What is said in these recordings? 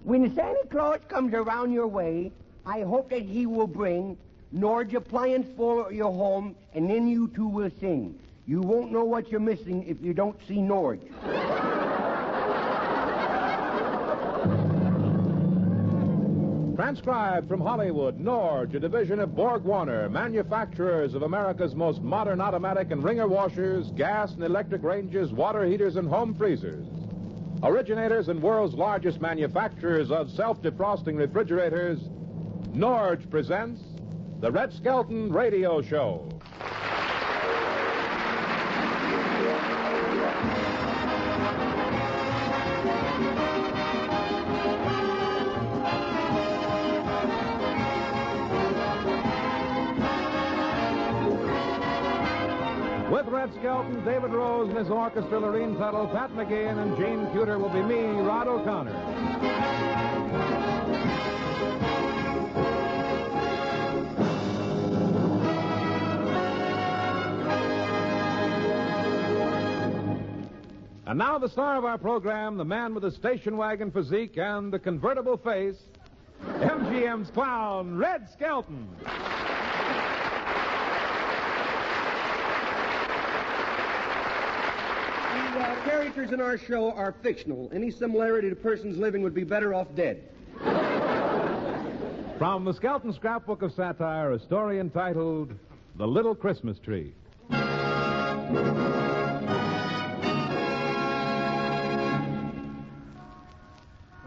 When Santa Claus comes around your way, I hope that he will bring Nord's appliance for your home, and then you two will sing. You won't know what you're missing if you don't see Nord. Transcribed from Hollywood, Norge, a division of Borg Warner, manufacturers of America's most modern automatic and wringer washers, gas and electric ranges, water heaters, and home freezers. Originators and world's largest manufacturers of self-defrosting refrigerators, Norge presents the Red Skelton Radio Show. With Red Skelton, David Rose and his orchestra, Lorene Tuttle, Pat McGeehan, and Gene Cuter will be me, Rod O'Connor. And now the star of our program, the man with the station wagon physique and the convertible face, MGM's clown, Red Skelton. The characters in our show are fictional. Any similarity to persons living would be better off dead. From the Skelton Scrapbook of Satire, a story entitled The Little Christmas Tree.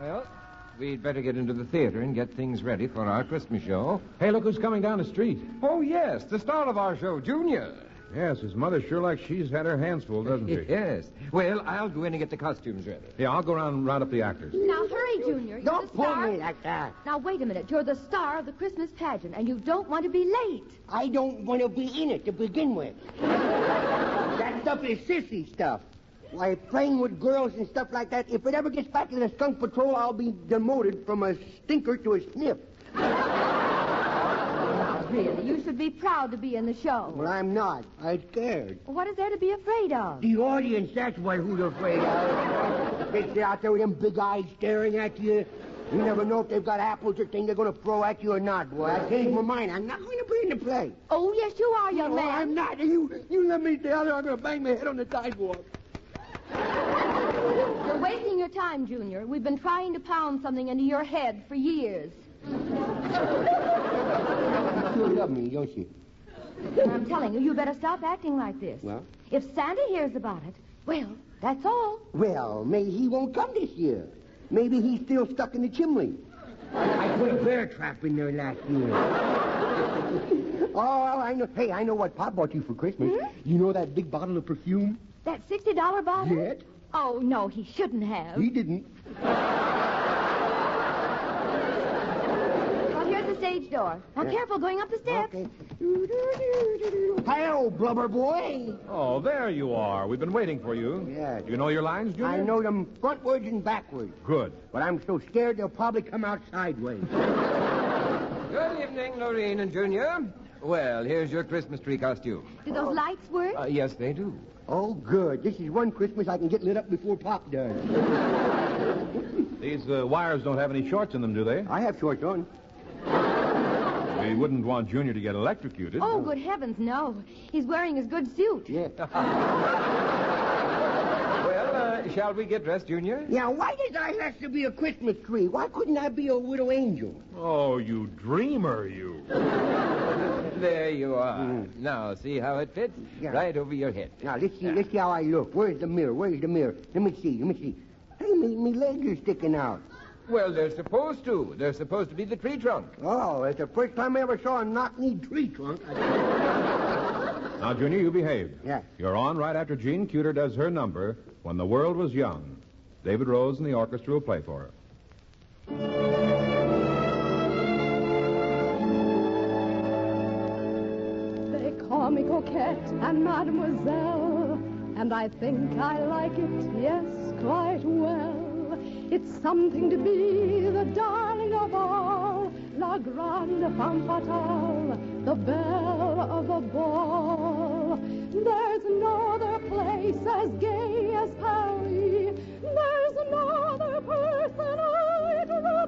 Well, we'd better get into the theater and get things ready for our Christmas show. Hey, look who's coming down the street. Oh, yes, the star of our show, Junior. Yes, his mother sure like she's had her hands full, doesn't she? Yes. Well, I'll go in and get the costumes ready. Yeah, I'll go around and round up the actors. Now, hurry, Junior. You're Don't the pull star. me like that. Now, wait a minute. You're the star of the Christmas pageant, and you don't want to be late. I don't want to be in it to begin with. That stuff is sissy stuff. Why, playing with girls and stuff like that, if it ever gets back to the skunk patrol, I'll be demoted from a stinker to a sniff. Really, you should be proud to be in the show. Well, I'm not. I'm scared. What is there to be afraid of? The audience, that's who's afraid of. They sit out there with them big eyes staring at you. You never know if they've got apples or things they're going to throw at you or not, boy. I changed my mind. I'm not going to be in the play. Oh, yes, you are, young No, man. I'm not. You let me down there, I'm going to bang my head on the sidewalk. You're wasting your time, Junior. We've been trying to pound something into your head for years. You sure love me, don't you? I'm telling you, you better stop acting like this. Well? If Santa hears about it, well, that's all. Well, maybe he won't come this year. Maybe he's still stuck in the chimney. I put a bear trap in there last year. Oh, I know. Hey, I know what Pop bought you for Christmas. Hmm? You know that big bottle of perfume? That $60 bottle? Yes. Oh, no, he shouldn't have. He didn't. Well, here's the stage door. Now, careful going up the steps. Okay. Hello, blubber boy. Oh, there you are. We've been waiting for you. Yes. You know your lines, Junior? I know them frontwards and backwards. Good. But I'm so scared they'll probably come out sideways. Good evening, Lorene and Junior. Well, here's your Christmas tree costume. Do those lights work? Yes, they do. Oh, good. This is one Christmas I can get lit up before Pop does. These wires don't have any shorts in them, do they? I have shorts on. We wouldn't want Junior to get electrocuted. Oh, good heavens, no. He's wearing his good suit. Yeah. Well, shall we get dressed, Junior? Yeah, why does I have to be a Christmas tree? Why couldn't I be a widow angel? Oh, you dreamer, you. There you are. Now, see how it fits? Yeah. Right over your head. Now, let's see how I look. Where's the mirror? Let me see. Hey, me legs are sticking out. Well, they're supposed to. They're supposed to be the tree trunk. Oh, it's the first time I ever saw a knock-knee tree trunk. Now, Junior, you behave. Yeah. You're on right after Gene Cuter does her number, When the World Was Young. David Rose and the orchestra will play for her. They call me Coquette and Mademoiselle, and I think I like it, yes, quite well. It's something to be the darling of all, la grande femme fatale, the belle of the ball. There's no other place as gay as Paris. There's no other person I'd rather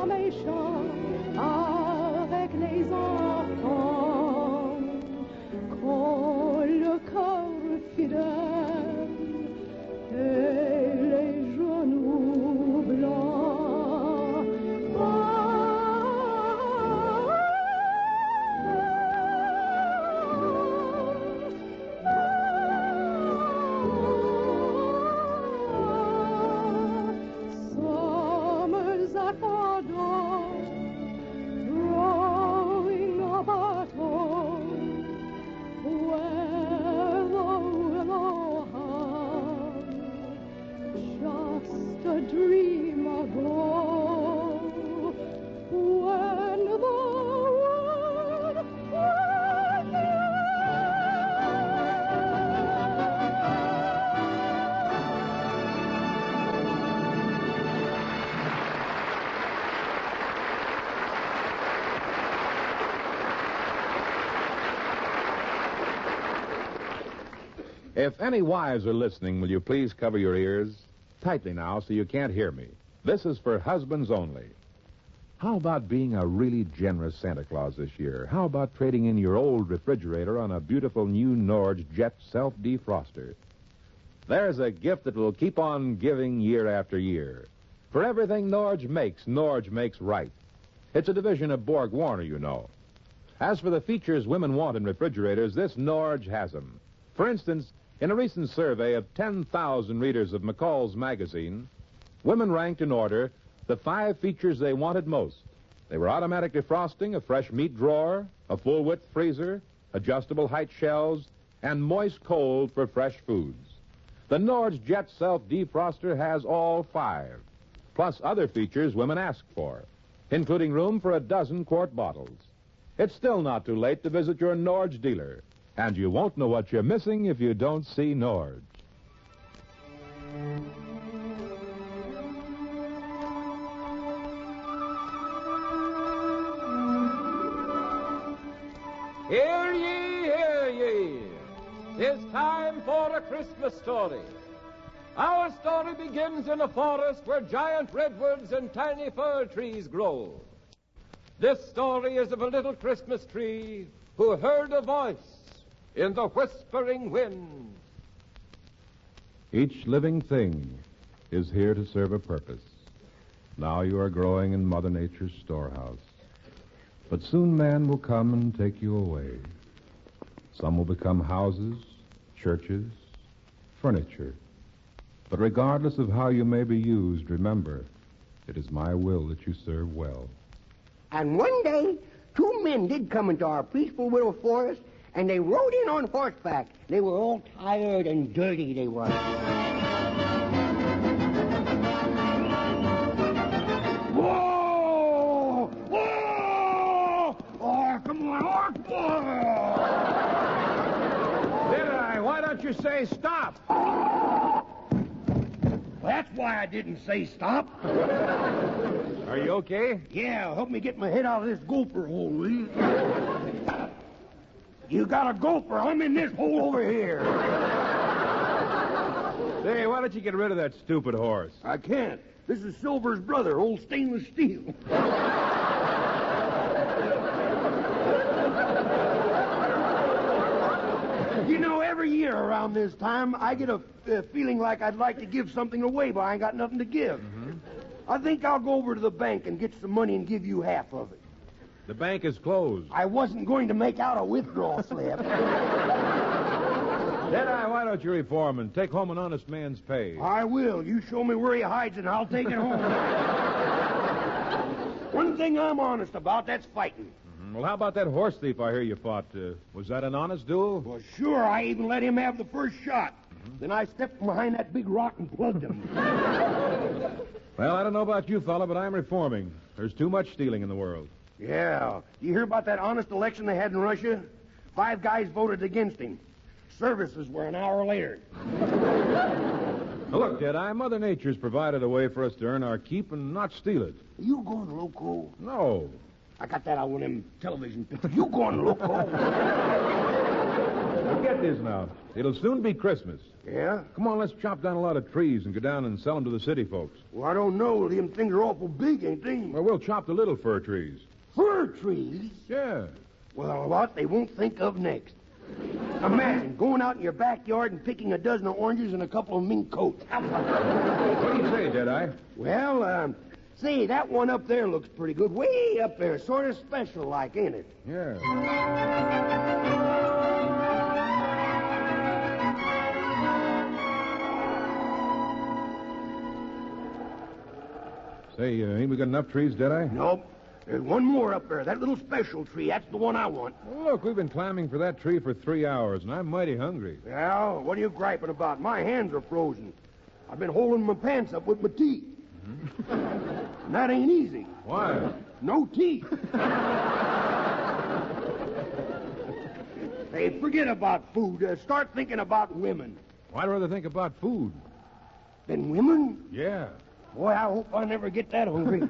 méchants avec les enfants. Quand le cœur fidèle et les genoux blancs. Summers attendant, drawing a battle, where the willow hung, just a dream ago, when the world was young. If any wives are listening, will you please cover your ears? Tightly now so you can't hear me. This is for husbands only. How about being a really generous Santa Claus this year? How about trading in your old refrigerator on a beautiful new Norge Jet self-defroster? There's a gift that will keep on giving year after year. For everything Norge makes right. It's a division of Borg Warner, you know. As for the features women want in refrigerators, this Norge has them. For instance, in a recent survey of 10,000 readers of McCall's magazine, women ranked in order the 5 features they wanted most. They were automatic defrosting, a fresh meat drawer, a full-width freezer, adjustable height shelves, and moist cold for fresh foods. The Norge Jet self-defroster has all 5, plus other features women ask for, including room for a dozen quart bottles. It's still not too late to visit your Norge dealer, and you won't know what you're missing if you don't see Norge. Hear ye, hear ye. 'Tis time for a Christmas story. Our story begins in a forest where giant redwoods and tiny fir trees grow. This story is of a little Christmas tree who heard a voice in the whispering wind. Each living thing is here to serve a purpose. Now you are growing in Mother Nature's storehouse. But soon man will come and take you away. Some will become houses, churches, furniture. But regardless of how you may be used, remember, it is my will that you serve well. And one day, 2 men did come into our peaceful little forest, and they rode in on horseback. They were all tired and dirty, they were. Whoa! Whoa! Oh, come on, horse! Did I? Why don't you say stop? That's why I didn't say stop. Are you okay? Yeah, help me get my head out of this gopher hole, will you? You got a gopher. I'm in this hole over here. Hey, why don't you get rid of that stupid horse? I can't. This is Silver's brother, old stainless steel. You know, every year around this time, I get a feeling like I'd like to give something away, but I ain't got nothing to give. Mm-hmm. I think I'll go over to the bank and get some money and give you half of it. The bank is closed. I wasn't going to make out a withdrawal slip. Deadeye, why don't you reform and take home an honest man's pay? I will. You show me where he hides it, and I'll take it home. One thing I'm honest about, that's fighting. Well, how about that horse thief I hear you fought? Was that an honest duel? Well, sure. I even let him have the first shot. Mm-hmm. Then I stepped behind that big rock and plugged him. Well, I don't know about you, fella, but I'm reforming. There's too much stealing in the world. Yeah. You hear about that honest election they had in Russia? 5 guys voted against him. Services were an hour later. Now, look, Deadeye, Mother Nature's provided a way for us to earn our keep and not steal it. You going loco? No. I got that out of one of them television pictures. You going loco? get this now. It'll soon be Christmas. Yeah? Come on, let's chop down a lot of trees and go down and sell them to the city folks. Well, I don't know. Them things are awful big, ain't they? Well, we'll chop the little fir trees. Fir trees? Yeah. Well, what they won't think of next. Imagine going out in your backyard and picking a dozen of oranges and a couple of mink coats. What do you say, Deadeye? Well, say, that one up there looks pretty good. Way up there. Sort of special like, ain't it? Yeah. Say, ain't we got enough trees, Deadeye? Nope. There's one more up there. That little special tree. That's the one I want. Well, look, we've been climbing for that tree for 3 hours, and I'm mighty hungry. Well, what are you griping about? My hands are frozen. I've been holding my pants up with my teeth. And that ain't easy. Why? No teeth. Hey, forget about food. Start thinking about women. Why do I think about food? Then women? Yeah. Boy, I hope I never get that hungry.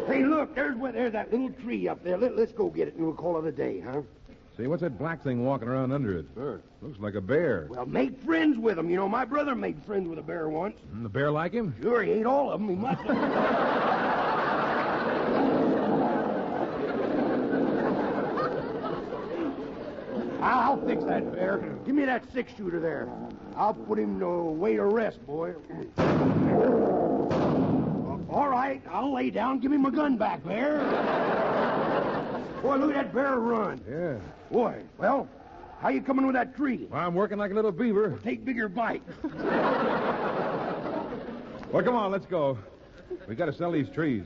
Hey, look, there's that little tree up there. Let's go get it and we'll call it a day, huh? Say, what's that black thing walking around under it? Sure. Looks like a bear. Well, make friends with him. You know, my brother made friends with a bear once. And the bear like him? Sure, he ate all of them. He must have. I'll fix that bear. Give me that 6-shooter there. I'll put him away to rest, boy. All right, I'll lay down. Give me my gun back, bear. Boy, look at that bear run. Yeah. Boy, well, how you coming with that tree? Well, I'm working like a little beaver. Take bigger bite. Well, come on, let's go. We got to sell these trees.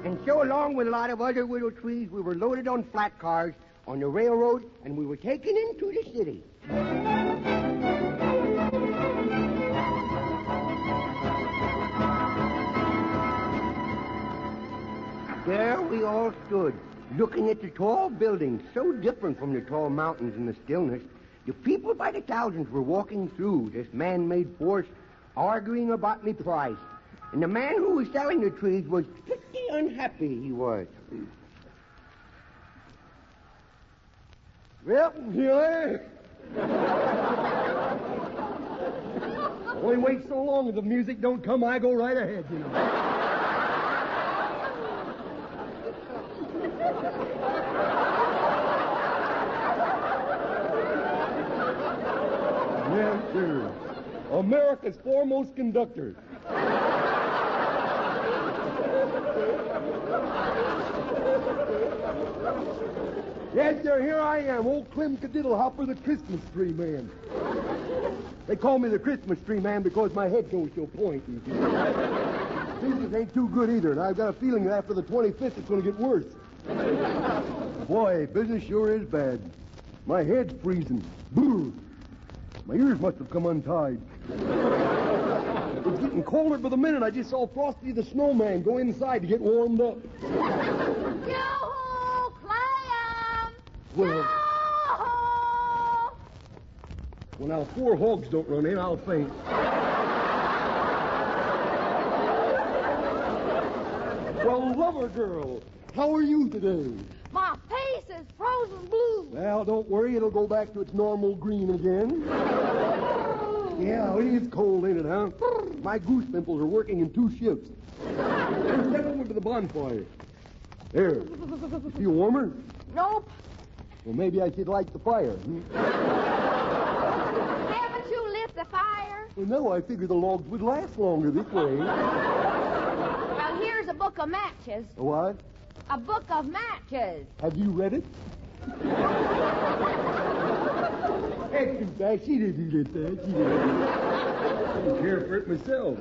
And so, along with a lot of other little trees, we were loaded on flat cars on the railroad, and we were taken into the city. There we all stood, looking at the tall buildings, so different from the tall mountains in the stillness. The people by the thousands were walking through this man-made forest, arguing about the price. And the man who was selling the trees was pretty unhappy, he was. Well, here Only wait so long if the music don't come, I go right ahead, you know. Yes, sir. America's foremost conductor. Yes, sir, here I am, old Clem Cadiddlehopper, the Christmas tree man. They call me the Christmas tree man because my head goes to a point. Business ain't too good either, and I've got a feeling that after the 25th it's going to get worse. Boy, business sure is bad. My head's freezing. Boo! My ears must have come untied. It's getting colder by the minute. I just saw Frosty the Snowman go inside to get warmed up. Yoo-hoo, Clam! Well, Yoo-hoo! well, now, 4 hogs don't run in, I'll faint. Well, lover girl, how are you today? My face is frozen blue. Well, don't worry, it'll go back to its normal green again. Yeah, it is cold, ain't it, huh? My goose pimples are working in 2 shifts. Step over to the bonfire. There. You feel warmer? Nope. Well, maybe I should light the fire. Haven't you lit the fire? Well, no, I figured the logs would last longer this way. Well, here's a book of matches. A what? A book of matches. Have you read it? That's too fast. She didn't get that. She didn't. I didn't care for it myself.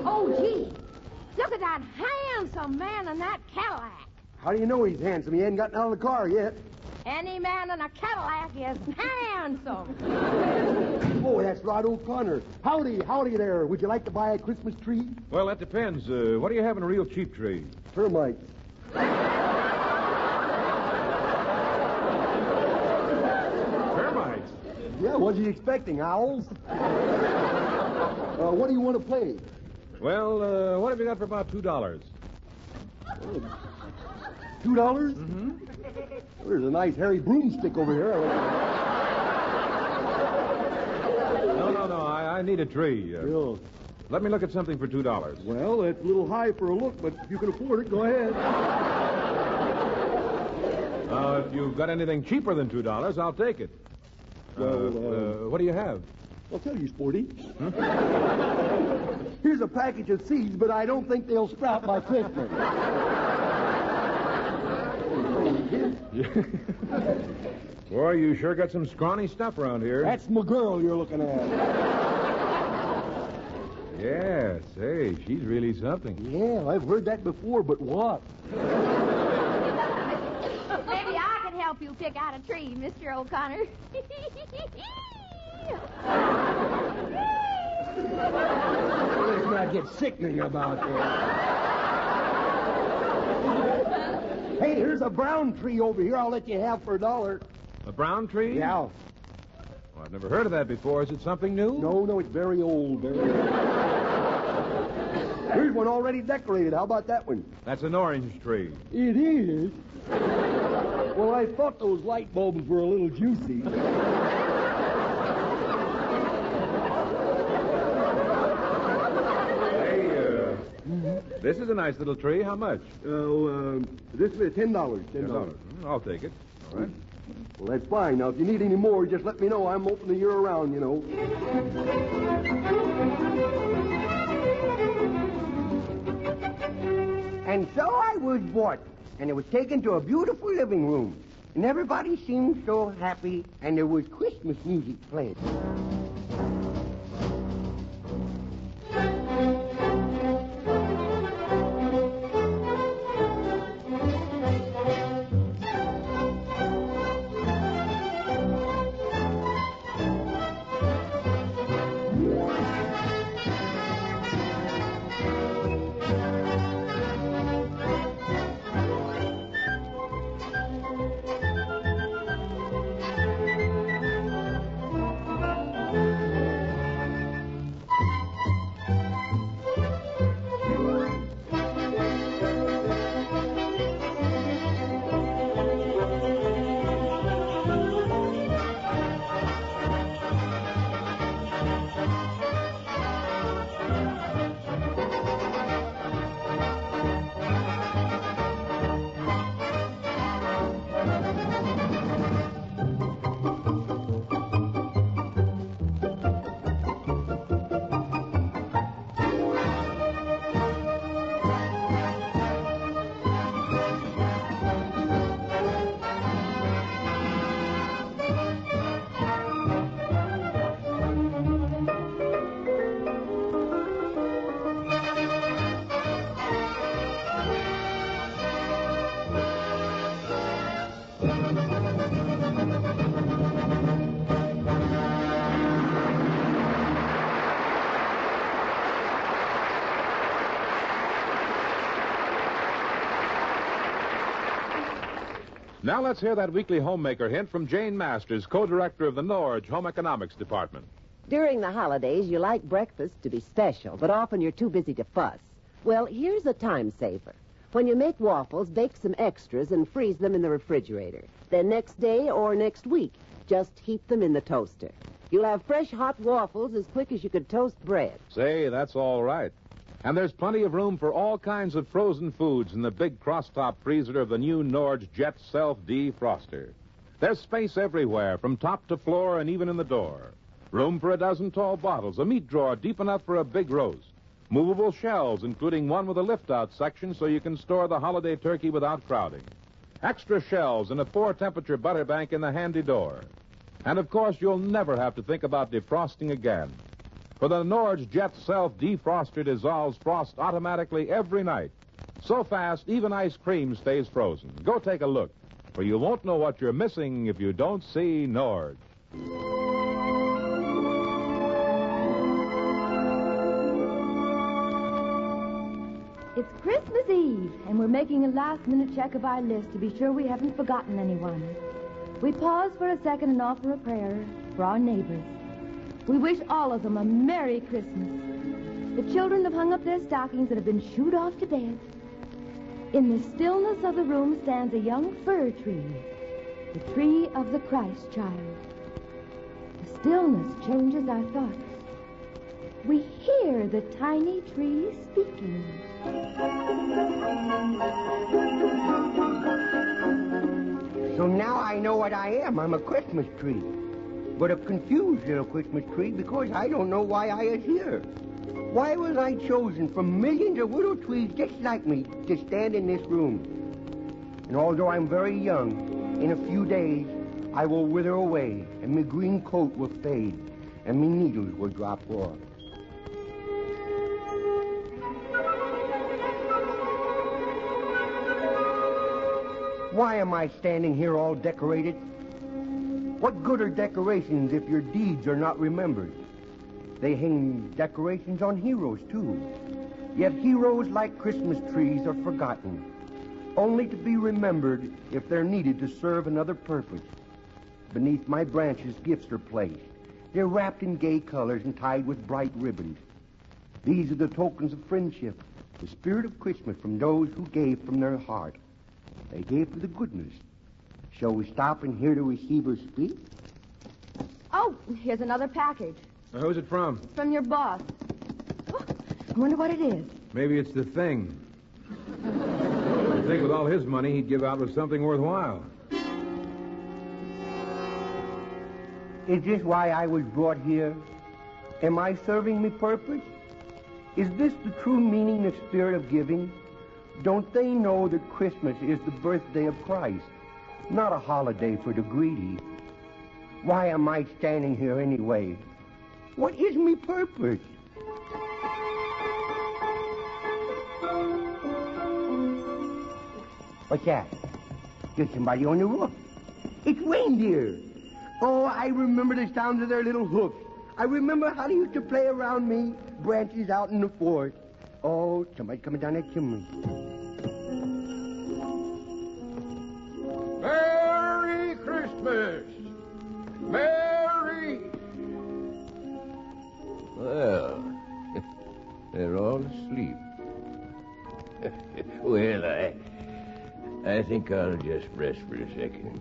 Oh, gee. Look at that handsome man in that Cadillac. How do you know he's handsome? He hasn't gotten out of the car yet. Any man in a Cadillac is handsome. Oh, that's Rod O'Connor. Howdy there. Would you like to buy a Christmas tree? Well, that depends. What do you have in a real cheap tree? Termites. Termites. Yeah, what's he expecting? Owls? What do you want to play? Well, what have you got for about $2? $2? Mm-hmm. There's a nice hairy broomstick over here. No. I need a tree. Yeah. Let me look at something for $2. Well, it's a little high for a look, but if you can afford it, go ahead. If you've got anything cheaper than $2, I'll take it. What do you have? I'll tell you, Sporty. Here's a package of seeds, but I don't think they'll sprout by Christmas. Boy, you sure got some scrawny stuff around here. That's my girl you're looking at. Yeah, say, she's really something. Yeah, I've heard that before, but what? Maybe I can help you pick out a tree, Mr. O'Connor. Let's not get sickening about that. Hey, here's a brown tree over here. I'll let you have for $1. A brown tree? Yeah. Well, I've never heard of that before. Is it something new? No, it's very old. Very old. Here's one already decorated. How about that one? That's an orange tree. It is? Well, I thought those light bulbs were a little juicy. This is a nice little tree. How much? This is $10. $10. I'll take it. All right. Well, that's fine. Now, if you need any more, just let me know. I'm open the year around, you know. And so I was bought, and it was taken to a beautiful living room. And everybody seemed so happy, and there was Christmas music playing. Now let's hear that weekly homemaker hint from Jane Masters, co-director of the Norge Home Economics Department. During the holidays, you like breakfast to be special, but often you're too busy to fuss. Well, here's a time saver. When you make waffles, bake some extras and freeze them in the refrigerator. Then next day or next week, just heat them in the toaster. You'll have fresh hot waffles as quick as you could toast bread. Say, that's all right. And there's plenty of room for all kinds of frozen foods in the big cross-top freezer of the new Norge Jet Self-Defroster. There's space everywhere, from top to floor and even in the door. Room for a dozen tall bottles, a meat drawer deep enough for a big roast. Movable shelves, including one with a lift-out section so you can store the holiday turkey without crowding. Extra shelves and a 4-temperature butter bank in the handy door. And, of course, you'll never have to think about defrosting again. For the Norge Jet Self-Defroster dissolves frost automatically every night. So fast, even ice cream stays frozen. Go take a look, for you won't know what you're missing if you don't see Norge. It's Christmas Eve, and we're making a last-minute check of our list to be sure we haven't forgotten anyone. We pause for a second and offer a prayer for our neighbors. We wish all of them a Merry Christmas. The children have hung up their stockings and have been shooed off to bed. In the stillness of the room stands a young fir tree, the tree of the Christ child. The stillness changes our thoughts. We hear the tiny tree speaking. So now I know what I am. I'm a Christmas tree. But a confused little Christmas tree because I don't know why I is here. Why was I chosen from millions of little trees just like me to stand in this room? And although I'm very young, in a few days I will wither away, and my green coat will fade, and my needles will drop off. Why am I standing here all decorated? What good are decorations if your deeds are not remembered? They hang decorations on heroes, too. Yet heroes, like Christmas trees, are forgotten, only to be remembered if they're needed to serve another purpose. Beneath my branches, gifts are placed. They're wrapped in gay colors and tied with bright ribbons. These are the tokens of friendship, the spirit of Christmas from those who gave from their heart. They gave for the goodness. Shall we stop and hear the receiver speak? Oh, here's another package. Who's it from? From your boss. Oh, I wonder what it is. Maybe it's the thing. I think with all his money, he'd give out with something worthwhile. Is this why I was brought here? Am I serving me purpose? Is this the true meaning of spirit of giving? Don't they know that Christmas is the birthday of Christ, not a holiday for the greedy? Why am I standing here anyway? What is me purpose? What's that? There's somebody on the roof. It's reindeer. Oh, I remember the sounds of their little hoofs. I remember how they used to play around me, branches out in the forest. Oh, somebody coming down that chimney. Merry Christmas! Merry... Well, they're all asleep. Well, I think I'll just rest for a second.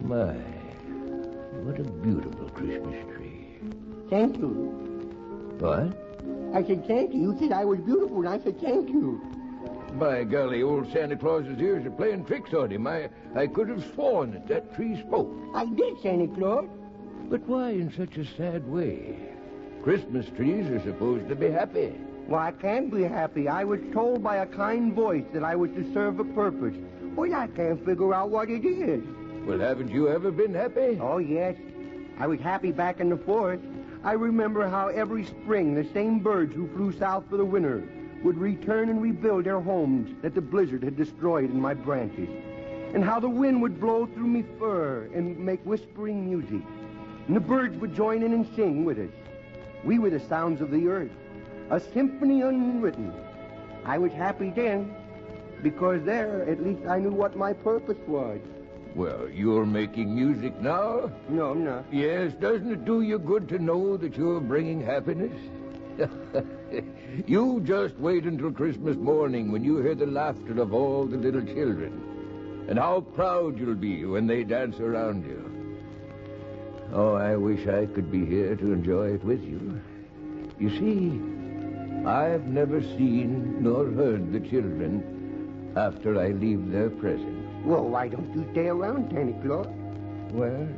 My, what a beautiful Christmas tree. Thank you. What? I said thank you. You said I was beautiful, and I said thank you. By golly, old Santa Claus's ears are playing tricks on him. I could have sworn that tree spoke. I did, Santa Claus. But why in such a sad way? Christmas trees are supposed to be happy. Well, I can't be happy. I was told by a kind voice that I was to serve a purpose. Well, I can't figure out what it is. Well, haven't you ever been happy? Oh, yes. I was happy back in the forest. I remember how every spring the same birds who flew south for the winter would return and rebuild their homes that the blizzard had destroyed in my branches. And how the wind would blow through me fur and make whispering music. And the birds would join in and sing with us. We were the sounds of the earth, a symphony unwritten. I was happy then, because there, at least I knew what my purpose was. Well, you're making music now? No, I'm not. Yes, doesn't it do you good to know that you're bringing happiness? You just wait until Christmas morning when you hear the laughter of all the little children, and how proud you'll be when they dance around you. Oh, I wish I could be here to enjoy it with you. You see, I've never seen nor heard the children after I leave their presence. Well, why don't you stay around, Santa Claus? Well,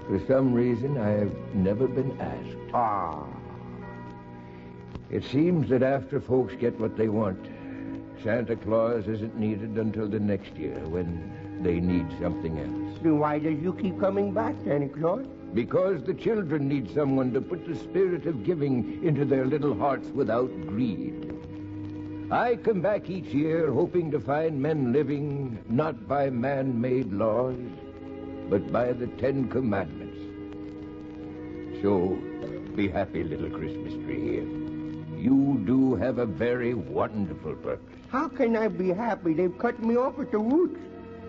for some reason, I've never been asked. Ah. It seems that after folks get what they want, Santa Claus isn't needed until the next year when they need something else. Then why does you keep coming back, Santa Claus? Because the children need someone to put the spirit of giving into their little hearts without greed. I come back each year hoping to find men living not by man-made laws, but by the 10 Commandments. So, be happy, little Christmas tree. You do have a very wonderful purpose. How can I be happy? They've cut me off at the roots.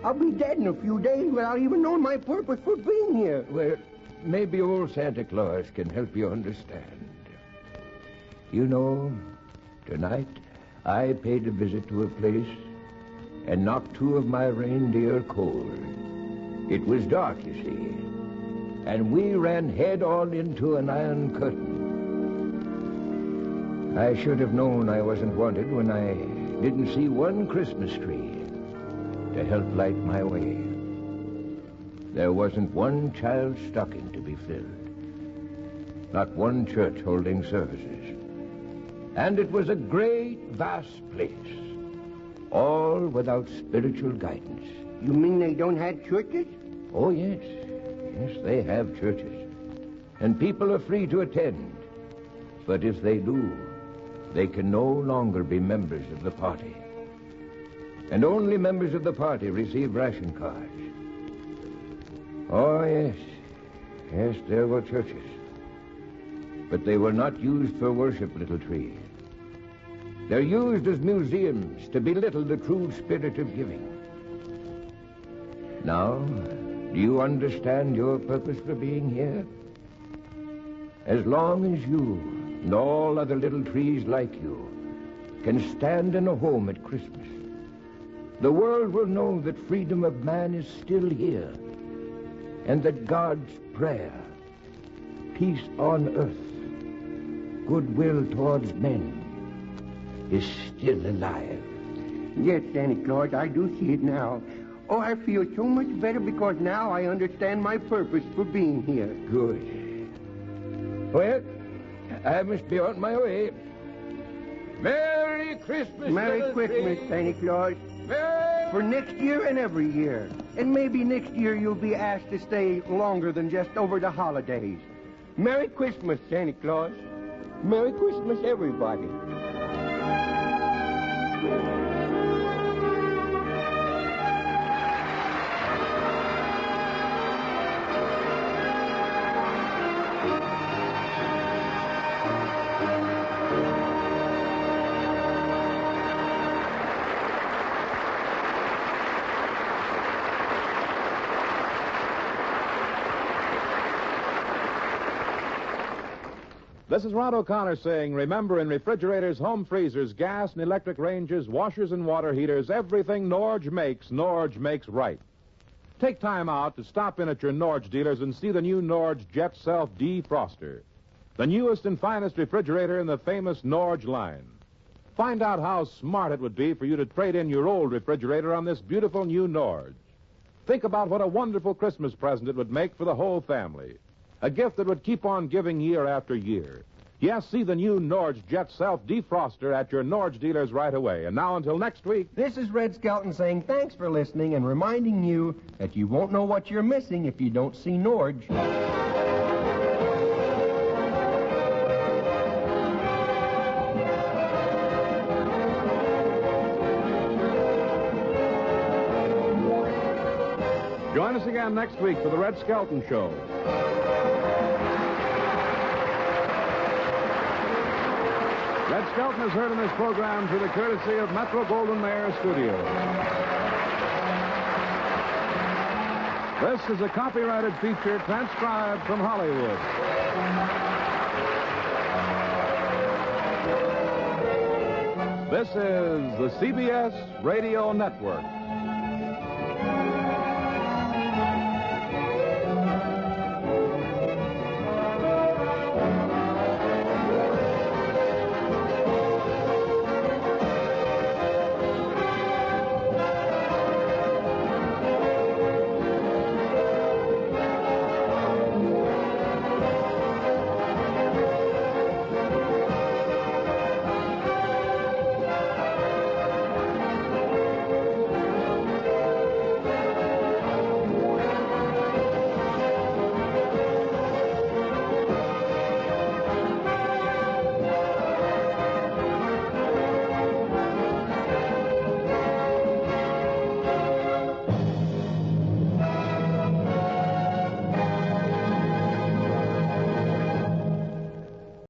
I'll be dead in a few days without even knowing my purpose for being here. Well, maybe old Santa Claus can help you understand. You know, tonight I paid a visit to a place and knocked 2 of my reindeer cold. It was dark, you see, and we ran head-on into an iron curtain. I should have known I wasn't wanted when I didn't see one Christmas tree to help light my way. There wasn't one child's stocking to be filled, not one church holding services. And it was a great, vast place, all without spiritual guidance. You mean they don't have churches? Oh, yes. Yes, they have churches. And people are free to attend. But if they do, they can no longer be members of the party. And only members of the party receive ration cards. Oh, yes. Yes, there were churches. But they were not used for worship, little tree. They're used as museums to belittle the true spirit of giving. Now, do you understand your purpose for being here? As long as you and all other little trees like you can stand in a home at Christmas, the world will know that freedom of man is still here, and that God's prayer, peace on earth, goodwill towards men, is still alive. Yes, Santa Claus, I do see it now. Oh, I feel so much better because now I understand my purpose for being here. Good. Well, I must be on my way. Merry Christmas, Merry little Christmas, tree. Santa Claus. For next year and every year. And maybe next year you'll be asked to stay longer than just over the holidays. Merry Christmas, Santa Claus. Merry Christmas, everybody. This is Rod O'Connor saying, remember, in refrigerators, home freezers, gas and electric ranges, washers and water heaters, everything Norge makes right. Take time out to stop in at your Norge dealers and see the new Norge Jet Self Defroster, the newest and finest refrigerator in the famous Norge line. Find out how smart it would be for you to trade in your old refrigerator on this beautiful new Norge. Think about what a wonderful Christmas present it would make for the whole family. A gift that would keep on giving year after year. Yes, see the new Norge Jet Self Defroster at your Norge dealers right away. And now until next week. This is Red Skelton saying thanks for listening and reminding you that you won't know what you're missing if you don't see Norge. Join us again next week for the Red Skelton Show. Red Skelton is heard in this program through the courtesy of Metro-Goldwyn-Mayer Studios. This is a copyrighted feature transcribed from Hollywood. This is the CBS Radio Network.